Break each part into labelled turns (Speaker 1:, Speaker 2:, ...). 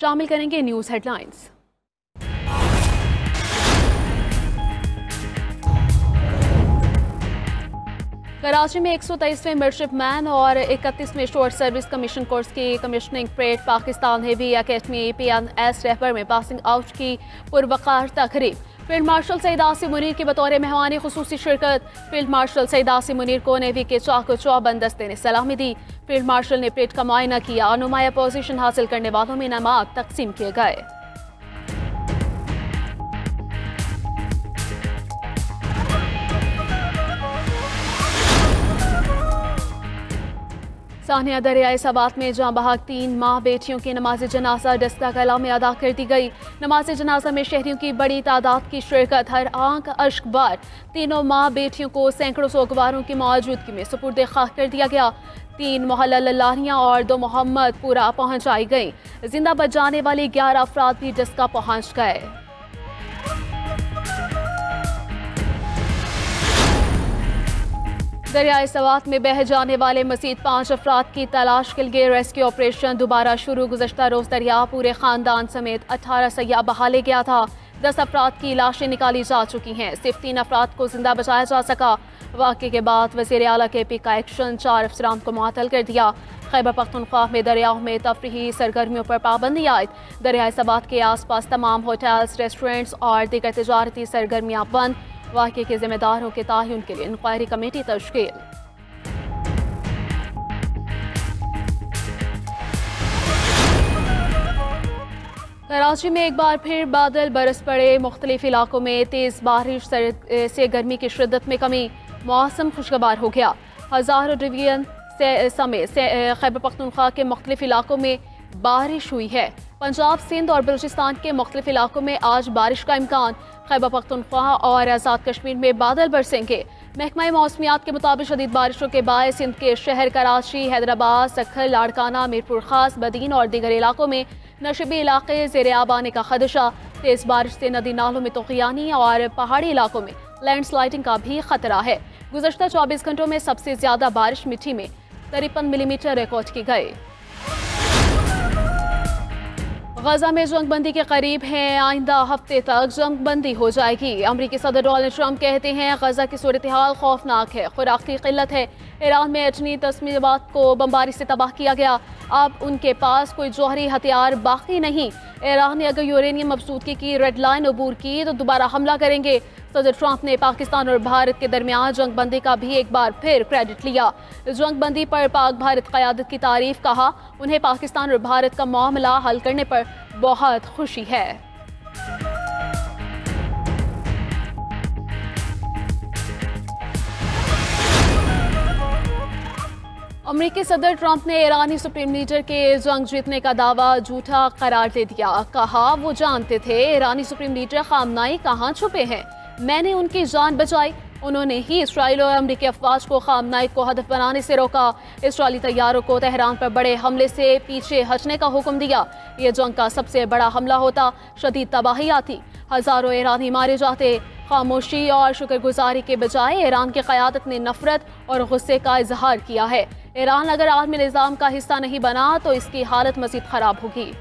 Speaker 1: शामिल करेंगे news headlines. Karachi में 123वें मिडशिपमैन और 31वें शॉर्ट सर्विस कमीशन कोर्स की commissioning parade Pakistan heavy academy PNS रहबर में पासिंग आउट की पुरवकार तकरीब। फील्ड मार्शल सईद आसिम मुनीर की बतौर मेहमान खुसूसी शिरकत। फील्ड मार्शल सईद आसिम मुनीर को नेवी के चाको चौबंद दस्ते ने सलामी दी। फील्ड मार्शल ने परेड का मुआयना किया। नुमाया पोजीशन हासिल करने वालों में इनामात तकसीम किए गए। सानिया दरियाए सबात में जहाँ बहाक 3 माह बेटियों की नमाज जनाजा डस्का कला में अदा कर दी गई। नमाज जनाजा में शहरियों की बड़ी तादाद की शिरकत। हर आंख अश्क बार तीनों माह बेटियों को सैकड़ों सोगवारों की मौजूदगी में सुपुर्द खाक कर दिया गया। 3 मोहल्ला लल्लारियाँ और 2 मोहम्मदपुरा पहुँचाई गई। जिंदा बच जाने वाले 11 अफराद भी डस्का पहुँच गए। दरियाए सवात में बह जाने वाले मज़ीद 5 अफराद की तलाश के लिए रेस्क्यू ऑपरेशन दोबारा शुरू। गुज़श्ता रोज़ दरिया पूरे ख़ानदान समेत 18 सयाह बहा ले गया था। 10 अफराद की लाशें निकाली जा चुकी हैं। सिर्फ 3 अफराद को जिंदा बचाया जा सका। वाक़े के बाद वज़ीर आला KP का एक्शन 4 अफसरान को मुअत्तल कर दिया। खैबर पख्तूनख्वा में दरियाओं में तफरीही सरगर्मियों पर पाबंदी आयद। दरियाए सबात के आस पास तमाम होटल्स, रेस्टोरेंट्स और दीगर तजारती सरगर्मियाँ बंद। वाक़े के जिम्मेदारों के तायुन के लिए इंक्वायरी कमेटी तश्कील। कराची में एक बार फिर बादल बरस पड़े। मुख्तलिफ इलाकों में तेज़ बारिश से गर्मी की शिद्दत में कमी। मौसम खुशगवार हो गया। हज़ारों डिवीजन समेत खैबर पख्तूनख्वा के मुख्तलिफ इलाकों में बारिश हुई है। पंजाब, सिंध और बलूचिस्तान के मुख्तलिफ इलाकों में आज बारिश का इम्कान। खैबर पख्तूनख्वा और आज़ाद कश्मीर में बादल बरसेंगे। महकमा मौसमियात के मुताबिक शदीद बारिशों के बायस सिंध के शहर कराची, हैदराबाद, सखल, लाड़काना, मीरपुर खास, बदीन और दीगर इलाकों में नशबी इलाके ज़ेरे आब आने का खदशा। तेज़ बारिश से नदी नालों में तूफ़ानी और पहाड़ी इलाकों में लैंडस्लाइडिंग का भी खतरा है। गुज़श्ता 24 घंटों में सबसे ज़्यादा बारिश मिठी में 53 मिलीमीटर रिकॉर्ड की गई। गजा में जंगबंदी के करीब हैं। आइंदा हफ्ते तक जंगबंदी हो जाएगी। अमरीकी सदर डोनाल्ड ट्रंप कहते हैं गजा की सूरत हाल खौफनाक है, खुराक की किल्लत है। ईरान में एटमी तस्मीबात को बमबारी से तबाह किया गया। अब उनके पास कोई जौहरी हथियार बाकी नहीं। ईरान ने अगर यूरेनियम मबसूदगी की रेड लाइन अबूर की तो दोबारा हमला करेंगे। सदर ट्रंप ने पाकिस्तान और भारत के दरमियान जंगबंदी का भी एक बार फिर क्रेडिट लिया। जंगबंदी पर पाक भारत क़यादत की तारीफ। कहा उन्हें पाकिस्तान और भारत का मामला हल करने पर बहुत खुशी है। अमरीकी सदर ट्रंप ने ईरानी सुप्रीम लीडर के जंग जीतने का दावा झूठा करार दे दिया। कहा वो जानते थे ईरानी सुप्रीम लीडर खामनाई कहाँ छुपे हैं। मैंने उनकी जान बचाई। उन्होंने ही इसराइल और अमरीकी अफवाज को खामनाई को हदफ बनाने से रोका। इसराइली तैयारों को तेहरान पर बड़े हमले से पीछे हटने का हुक्म दिया। ये जंग का सबसे बड़ा हमला होता, शदीद तबाही आती, हजारों ईरानी मारे जाते। खामोशी और शुक्रगुजारी के बजाय ईरान की क़यादत ने नफरत और गुस्से का इजहार किया है। ईरान अगर आलमी निज़ाम का हिस्सा नहीं बना तो इसकी हालत मज़ीद ख़राब होगी।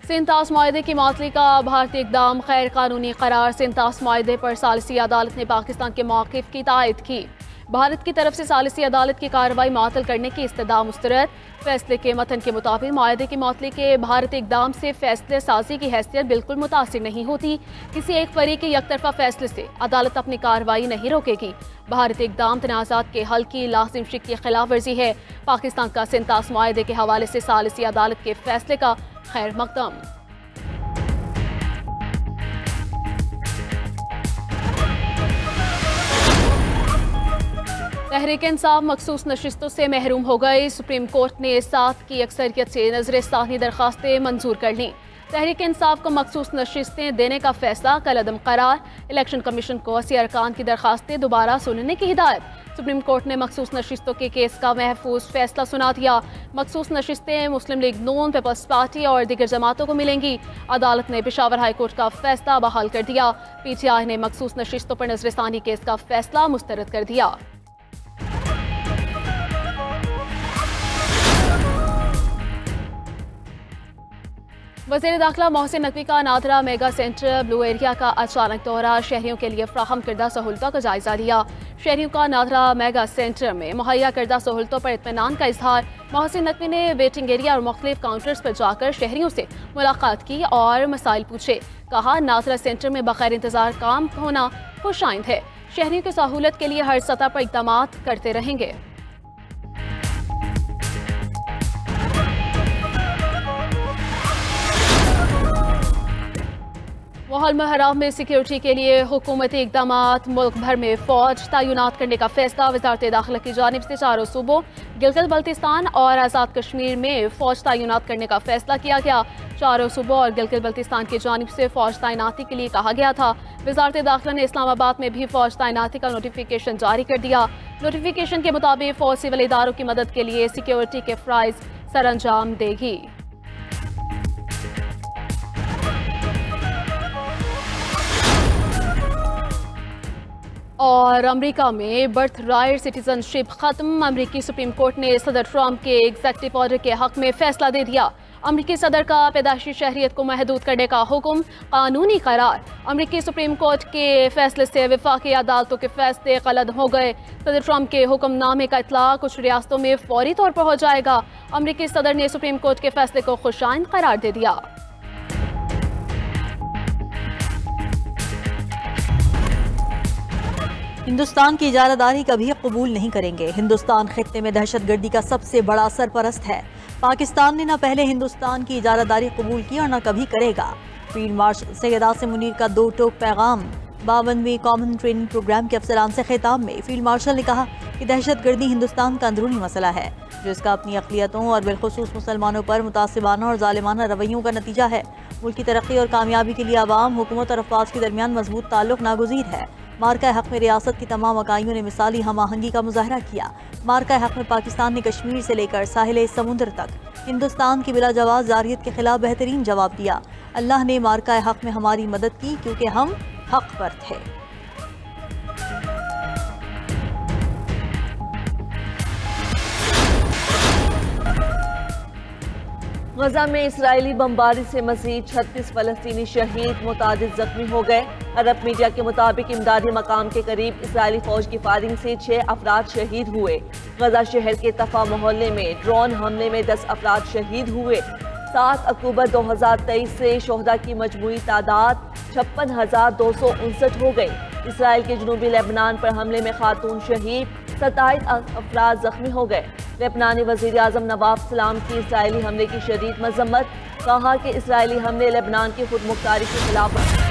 Speaker 1: सिंतास मुआहदे की मुअत्तली का भारतीय इक़दाम गैर कानूनी करार। सिंतास मुआहदे पर सालिसी अदालत ने पाकिस्तान के मौक़िफ़ की तायद की। भारत की तरफ से सालिसी अदालत की कार्रवाई मुअत्तल करने की इस्तदा मुस्तरद। फैसले के मतन के मुताबिक मुआहदे की मुअत्तली के भारतीय इक़दाम से फैसले साजी की हैसियत बिल्कुल मुतासिर नहीं होती। किसी एक फरीक के यकतरफा फैसले से अदालत अपनी कार्रवाई नहीं रोकेगी। भारतीय इक़दाम तनाज़ात के हल की लाज़िम शिक की खिलाफ वर्जी है। पाकिस्तान का सिंतास मुआहदे के हवाले से सालिसी अदालत के फैसले का खैर मकदम। तहरीक इंसाफ मखसूस नशिस्तों से महरूम हो गई। सुप्रीम कोर्ट ने 7 की अक्सरियत से नज़र-ए-सानी दरखास्तें मंजूर कर लीं। तहरीक इंसाफ को मखसूस नशिस्तें देने का फैसला कल अदम करार। इलेक्शन कमीशन को 80 अरकान की दरखास्तें दोबारा सुनने की हिदायत। सुप्रीम कोर्ट ने मखसूस नशिस्तों के केस का महफूज फैसला सुना दिया। मखसूस नशिस्तें मुस्लिम लीग नून, पीपल्स पार्टी और दीगर जमातों को मिलेंगी। अदालत ने पेशावर हाई कोर्ट का फैसला बहाल कर दिया। PTI ने मखसूस नशिस्तों पर नज़र-ए-सानी केस का फैसला मुस्तरद कर दिया। वज़ीर दाखिला मोहसिन नकवी का NADRA mega centre blue area का अचानक दौरा, शहरियों के लिए फ्राहम करदा सहूलतों का जायजा लिया। शहरियों का नादरा मेगा सेंटर में मुहैया करदा सहूलतों पर इत्मीनान का इजहार। मोहसिन नकवी ने वेटिंग एरिया और मुख्तलिफ काउंटर्स पर जाकर शहरियों से मुलाकात की और मसाइल पूछे। कहा नादरा सेंटर में बगैर इंतजार काम होना खुशाइंद है, शहरियों की सहूलत के लिए हर सतह पर इक़दाम करते रहेंगे। माहौल महराम में सिक्योरिटी के लिए हुकूमती इकदाम, मुल्क भर में फौज तैनात करने का फैसला। वज़ारत दाखिला की जानिब से चारों सूबों गिलगित बल्तिस्तान और आज़ाद कश्मीर में फौज तैनात करने का फैसला किया गया। चारों सूबों और गिलगित बल्तिस्तान की जानिब से फौज तैनाती के लिए कहा गया था। वज़ारत दाखिला ने इस्लामाबाद में भी फौज तैनाती का नोटिफिकेशन जारी कर दिया। नोटिफिकेशन के मुताबिक फौज सिविल इदारों की मदद के लिए सिक्योरिटी के फ़राइज़ सरअंजाम देगी। और अमेरिका में बर्थ राइट सिटीजनशिप खत्म। अमेरिकी सुप्रीम कोर्ट ने सदर ट्रंप के एग्जेक्टिव ऑर्डर के हक में फैसला दे दिया। अमेरिकी सदर का पैदाइशी शहरियत को महदूद करने का हुक्म कानूनी करार। अमेरिकी सुप्रीम कोर्ट के फैसले से वफाकी अदालतों के फैसले गलत हो गए। सदर ट्रंप के हुक्मनामे का इतलाक कुछ रियासतों में फौरी तौर पर हो जाएगा। अमेरिकी सदर ने सुप्रीम कोर्ट के फैसले को खुशाइंद करार दे दिया।
Speaker 2: हिंदुस्तान की इजारादारी कभी कबूल नहीं करेंगे। हिंदुस्तान खित्ते में दहशतगर्दी का सबसे बड़ा सरपरस्त है। पाकिस्तान ने न पहले हिंदुस्तान की इजारादारी कबूल की और न कभी करेगा। फील्ड मार्शल सैयद आसिम मुनीर का दो टोक पैगाम। 52वें कॉमन ट्रेनिंग प्रोग्राम के अफसरान से खिताब में फील्ड मार्शल ने कहा कि दहशतगर्दी हिंदुस्तान का अंदरूनी मसला है, जो इसका अपनी अक़लियतों और बिलखुसूस मुसलमानों पर मुतासिबाना और ज़ालिमाना रवैयों का नतीजा है। मुल्क की तरक्की और कामयाबी के लिए आवाम, हुकूमत और अफवाज के दरमियान मजबूत ताल्लुक नागुज़ीर है। मार्का हक में रियासत की तमाम इकाइयों ने मिसाली हम आहंगी का मुजाहरा किया। मार्का हक में पाकिस्तान ने कश्मीर से लेकर साहिल समुद्र तक हिंदुस्तान की बिला जवाब जारियत के खिलाफ बेहतरीन जवाब दिया। अल्लाह ने मार्का हक में हमारी मदद की क्योंकि हम हक पर थे।
Speaker 3: गजा में इसराइली बमबारी से मजीद 36 फलस्तीनी शहीद, मुतादिद जख्मी हो गए। अरब मीडिया के मुताबिक इमदादी मकाम के करीब इसराइली फौज की फायरिंग से 6 अफराद शहीद हुए। गजा शहर के तफा मोहल्ले में ड्रोन हमले में 10 अफराद शहीद हुए। 7 अक्टूबर 2023 से शोहदा की मजमूई तादाद 56,259 हो गई। इसराइल के जनूबी लेबनान पर हमले में खातून शहीद, 27 अफराद जख्मी हो गए। लेबनानी वज़ीर आज़म नवाफ सलाम की इसराइली हमले की शदीद मजम्मत। कहा कि इसराइली हमले लेबनान की खुद मुख्तारी के खिलाफ